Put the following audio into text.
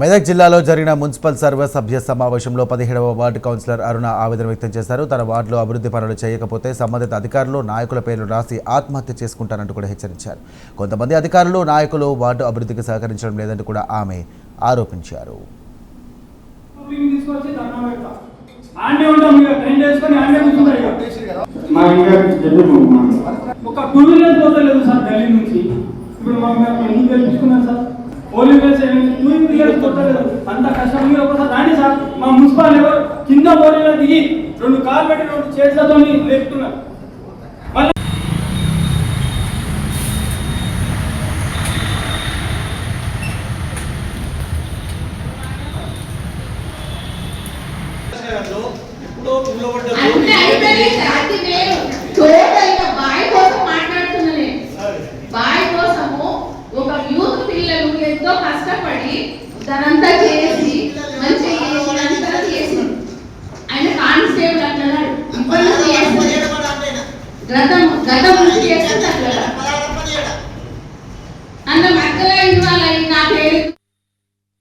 మెదక్ జిల్లాలో జరిగిన మున్సిపల్ సర్వసభ్య సమావేశంలో 17వ వార్డు కౌన్సిలర్ అరుణ ఆవేదన వ్యక్తం చేశారు. తన వార్డులో అభివృద్ధి పనులు చేయకపోతే సంబంధిత అధికారులు నాయకుల పేర్లు రాసి ఆత్మహత్య చేసుకుంటారంటూ కూడా హెచ్చరించారు. కొంతమంది అధికారులు నాయకులు వార్డు అభివృద్ధికి సహకరించడం లేదంటూ కూడా ఆమె ఆరోపించారు. అంత కష్టం మీరు ఒకసారి రాండి సార్. మా మున్సిపల్ ఎవరు కింద బోర్డులో దిగి 2 కార్లు పెట్టి 2 చేతులతో లేపుతున్నారు. ఎంతో కష్టపడి దానంతా చేసి మంచిగా చేసి ఆయన కానిస్టేబుల్ అట్లా గతం నుంచి చేస్తుంది అట్లా